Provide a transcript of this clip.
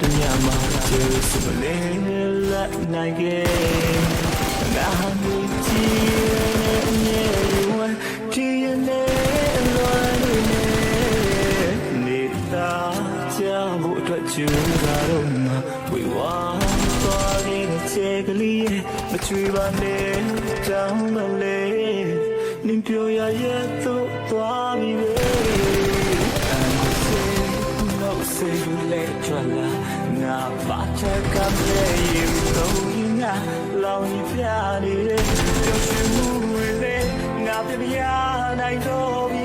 တညမှာကျေစုမလေးလက်နိုင်ခဲ့ငါဟာနေကြည့်နေဝဲဒီနေ့လွန်နေတာကြောင့်ဘုအတွက်ကျူတာတော့မှာဝေဝါသွားခဲ့တဲ့ချက်ကလေးမချွေပါနဲ့တောင်းမလေးနင်ပြောရရဲ့သို့သွားပြီပဲSay you let your love na pacha kamle you know you na long you pyani le yo shu mu le na pya nai do bi